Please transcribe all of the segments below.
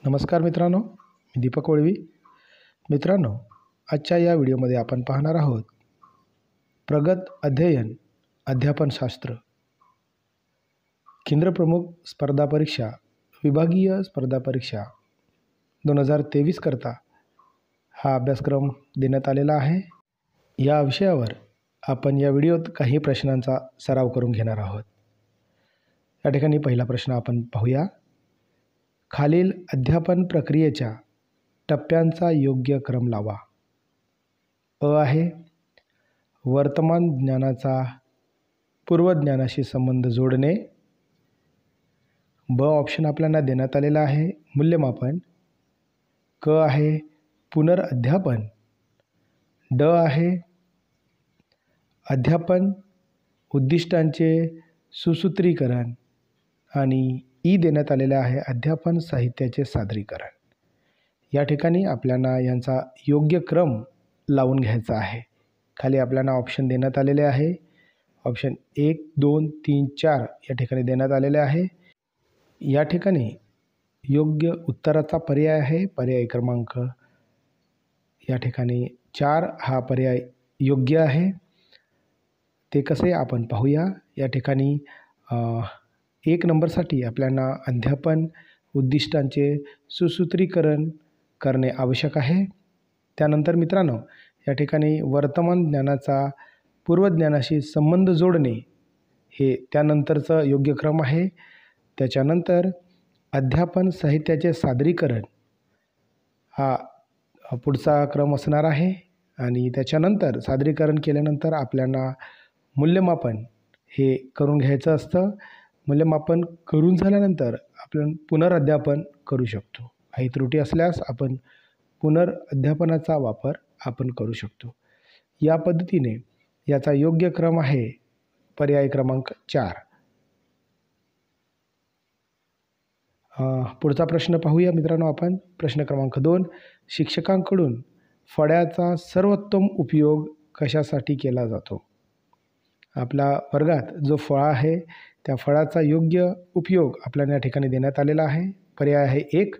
नमस्कार मित्रांनो, मी दीपक वळवी. मित्रांनो, आजच्या या व्हिडिओमध्ये आपण पाहणार आहोत प्रगत अध्ययन अध्यापनशास्त्र केंद्रप्रमुख स्पर्धा परीक्षा विभागीय स्पर्धा परीक्षा 2023 करता हा अभ्यासक्रम देण्यात आलेला आहे. या विषयावर आपण या व्हिडिओत काही प्रश्नांचा सराव करून घेणार आहोत. या ठिकाणी पहिला प्रश्न आपण पाहूया. खालील अध्यापन प्रक्रियेच्या टप्प्यांचा योग्य क्रम लावा. अ आहे वर्तमान ज्ञानाचा पूर्वज्ञानाशी संबंध जोडणे. ब ऑप्शन आपल्याला देण्यात आलेला आहे मूल्यमापन. क आहे पुनर्अध्यापन. ड आहे अध्यापन उद्दिष्टांचे सुसूत्रीकरण आणि ई देण्यात आलेले आहे अध्यापन साहित्याचे सादरीकरण. या ठिकाणी आपल्याला यांचा योग्य क्रम लावून घ्यायचा आहे. खाली आपल्याला ऑप्शन देण्यात आलेले आहे. ऑप्शन 1, 2, 3, 4 या ठिकाणी देण्यात आलेले आहे. या ठिकाणी योग्य उत्तराचा पर्याय आहे पर्याय क्रमांक या ठिकाणी 4 हा पर्याय योग्य आहे. ते कसे आपण पाहूया. या ठिकाणी 1 नंबरसाठी आपल्याला अध्यापन उद्दिष्टांचे सुसूत्रीकरण करणे आवश्यक आहे. त्यानंतर मित्रांनो, या ठिकाणी वर्तमान ज्ञानाचा पूर्वज्ञानाशी संबंध जोडणे हे त्यानंतरचं योग्य क्रम आहे. त्याच्यानंतर अध्यापन साहित्याचे सादरीकरण हा पुढचा क्रम असणार आहे. आणि त्याच्यानंतर सादरीकरण केल्यानंतर आपल्याला मूल्यमापन हे करून घ्यायचं असतं. मूल्यमापन करून झाल्यानंतर आपण पुनर्अध्यापन करू शकतो. काही त्रुटी असल्यास आपण पुनर्अध्यापनाचा वापर आपण करू शकतो. या पद्धतीने याचा योग्य क्रम आहे पर्याय क्रमांक 4. पुढचा प्रश्न पाहूया मित्रांनो आपण. प्रश्न क्रमांक 2. शिक्षकांकडून फळ्याचा सर्वोत्तम उपयोग कशासाठी केला जातो? आपल्या वर्गात जो फळा आहे त्या फळाचा योग्य उपयोग आपल्याला या ठिकाणी देण्यात आलेला आहे. पर्याय आहे 1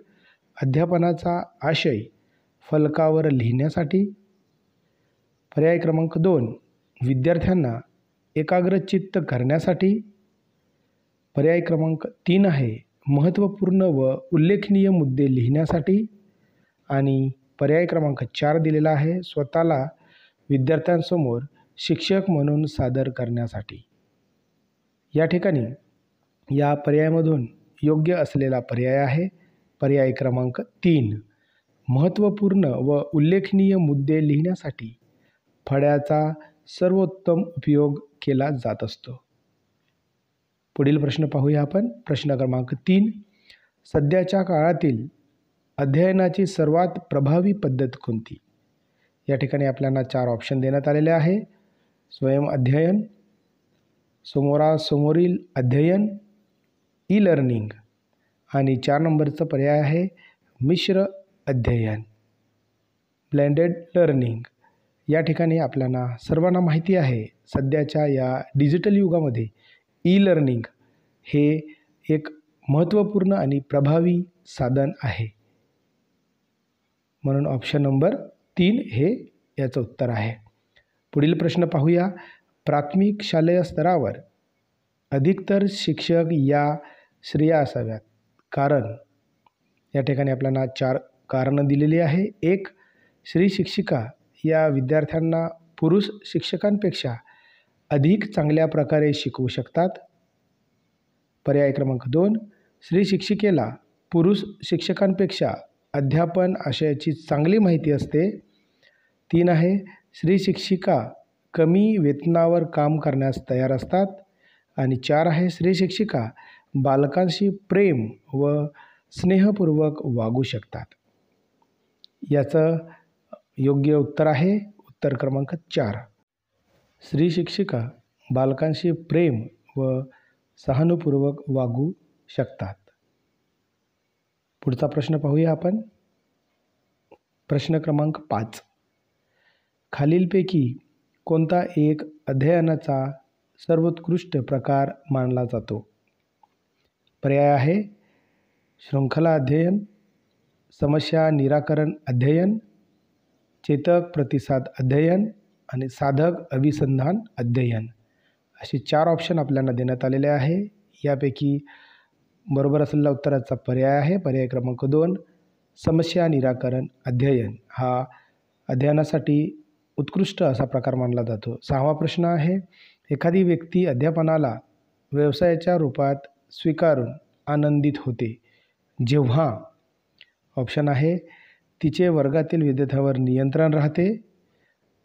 अध्यापनाचा आशय फलकावर लिहिण्यासाठी. पर्याय क्रमांक 2 विद्यार्थ्यांना एकाग्रचित्त करण्यासाठी. पर्याय क्रमांक 3 आहे महत्त्वपूर्ण व उल्लेखनीय मुद्दे लिहिण्यासाठी. आणि पर्याय क्रमांक 4 दिलेला आहे स्वतःला विद्यार्थ्यांसमोर शिक्षक म्हणून सादर करण्यासाठी. या ठिकाणी या पर्यायामधून योग्य असलेला पर्याय आहे पर्याय क्रमांक 3 महत्त्वपूर्ण व उल्लेखनीय मुद्दे लिहिण्यासाठी फळ्याचा सर्वोत्तम उपयोग केला जात असतो. पुढील प्रश्न पाहूया आपण. प्रश्न क्रमांक 3. सध्याच्या काळातील अध्ययनाची सर्वात प्रभावी पद्धत कोणती? या ठिकाणी आपल्याला 4 ऑप्शन देण्यात आलेले आहे. स्वयं अध्ययन, समोरासमोरील अध्ययन, ई लर्निंग आणि 4 नंबरचा पर्याय आहे मिश्र अध्ययन ब्लेंडेड लर्निंग. या ठिकाणी आपल्याला सर्वांना माहिती आहे सध्याच्या या डिजिटल युगामध्ये ई लर्निंग हे एक महत्त्वपूर्ण आणि प्रभावी साधन आहे. म्हणून ऑप्शन नंबर 3 हे याचं उत्तर आहे. पुढील प्रश्न पाहूया. प्राथमिक शालेय स्तरावर अधिकतर शिक्षक या स्त्रिया असाव्यात. कारण या ठिकाणी आपल्याला 4 कारणं दिलेली आहे. 1 स्त्री शिक्षिका या विद्यार्थ्यांना पुरुष शिक्षकांपेक्षा अधिक चांगल्या प्रकारे शिकवू शकतात. पर्याय क्रमांक 2 स्त्री शिक्षिकेला पुरुष शिक्षकांपेक्षा अध्यापन आशयाची चांगली माहिती असते. 3 आहे स्त्री शिक्षिका कमी वेतनावर काम करण्यास तयार असतात. आणि 4 आहे स्त्री शिक्षिका बालकांशी प्रेम व स्नेहपूर्वक वागू शकतात. याचं योग्य उत्तर आहे उत्तर क्रमांक 4 स्त्री शिक्षिका बालकांशी प्रेम व सहानुभूतीपूर्वक वागू शकतात. पुढचा प्रश्न पाहूया आपण. प्रश्न क्रमांक 5. खालीलपैकी कोणता एक अध्ययनाचा सर्वोत्कृष्ट प्रकार मानला जातो? पर्याय आहे शृंखला अध्ययन, समस्या निराकरण अध्ययन, चेतक प्रतिसाद अध्ययन आणि साधक अभिसंधान अध्ययन असे 4 ऑप्शन आपल्याला देण्यात आलेले आहे. यापैकी बरोबर असलेला उत्तराचा पर्याय आहे पर्याय क्रमांक 2 समस्या निराकरण अध्ययन. हा अध्ययनासाठी उत्कृष्ट असा प्रकार मानला जातो. 6वा प्रश्न आहे, एखादी व्यक्ती अध्यापनाला व्यवसायाच्या रूपात स्वीकारून आनंदित होते जेव्हा ऑप्शन आहे तिचे वर्गातील विद्यार्थ्यांवर नियंत्रण राहते,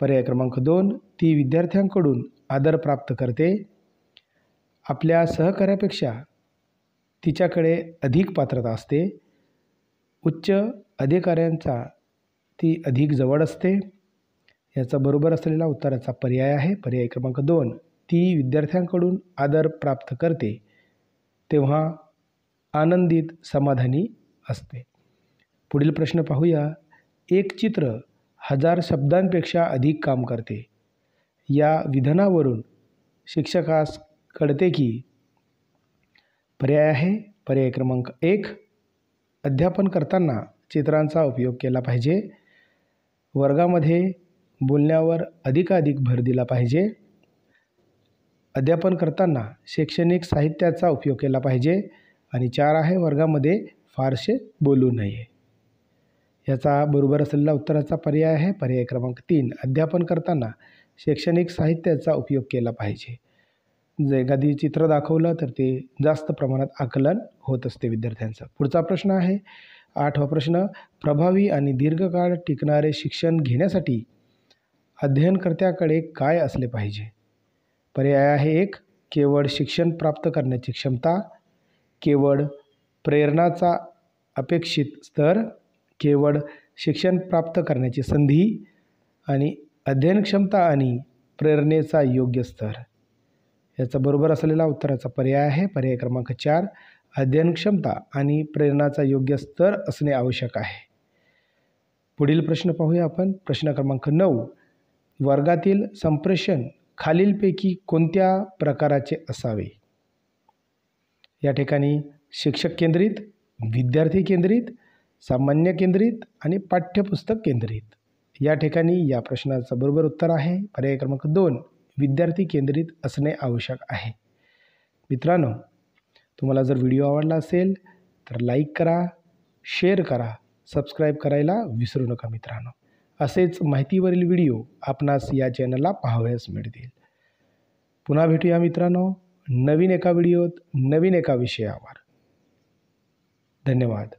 पर्याय क्रमांक 2 ती विद्यार्थ्यांकडून आदर प्राप्त करते, आपल्या सहकार्यापेक्षा तिच्याकडे अधिक पात्रता असते, उच्च अधिकाऱ्यांचा ती अधिक जवळ असते. याचा बरोबर असलेला उत्तराचा पर्याय आहे पर्याय क्रमांक 2 ती विद्यार्थ्यांकडून आदर प्राप्त करते तेव्हा आनंदित समाधानी असते. पुढील प्रश्न पाहूया. एक चित्र 1000 शब्दांपेक्षा अधिक काम करते. या विधानावरून शिक्षकास कळते की पर्याय आहे पर्याय क्रमांक 1 अध्यापन करताना चित्रांचा उपयोग केला पाहिजे, वर्गामध्ये बोलण्यावर अधिकाधिक भर दिला पाहिजे, अध्यापन करताना शैक्षणिक साहित्याचा उपयोग केला पाहिजे आणि 4 आहे वर्गामध्ये फारसे बोलू नये. याचा बरोबर असलेला उत्तराचा पर्याय आहे पर्याय क्रमांक 3 अध्यापन करताना शैक्षणिक साहित्याचा उपयोग केला पाहिजे. जर एखादी चित्र दाखवलं तर ते जास्त प्रमाणात आकलन होत असते विद्यार्थ्यांचं. पुढचा प्रश्न आहे 8वा प्रश्न, प्रभावी आणि दीर्घकाळ टिकणारे शिक्षण घेण्यासाठी अध्ययनकर्त्याकडे काय असले पाहिजे? पर्याय आहे 1 केवळ शिक्षण प्राप्त करण्याची क्षमता, केवळ प्रेरणाचा अपेक्षित स्तर, केवळ शिक्षण प्राप्त करण्याची संधी आणि अध्ययन क्षमता आणि प्रेरणेचा योग्य स्तर. याचा बरोबर असलेला उत्तराचा पर्याय आहे पर्याय क्रमांक 4 अध्ययन क्षमता आणि प्रेरणाचा योग्य स्तर असणे आवश्यक आहे. पुढील प्रश्न पाहूया आपण. प्रश्न क्रमांक 9 वर्गातील संप्रेषण खालीलपैकी कोणत्या प्रकाराचे असावे? या ठिकाणी शिक्षक केंद्रित, विद्यार्थी केंद्रित, सामान्य केंद्रित आणि पाठ्यपुस्तक केंद्रित. या ठिकाणी या प्रश्नाचं बरोबर उत्तर आहे पर्याय क्रमांक 2 विद्यार्थी केंद्रित असणे आवश्यक आहे. मित्रांनो, तुम्हाला जर व्हिडिओ आवडला असेल तर लाईक करा, शेअर करा, सबस्क्राईब करायला विसरू नका मित्रांनो. असेच माहितीवरील व्हिडिओ आपणास या चॅनलला पाहावयास मिळतील. पुन्हा भेटूया मित्रांनो नवीन एका व्हिडिओत नवीन एका विषयावर. धन्यवाद.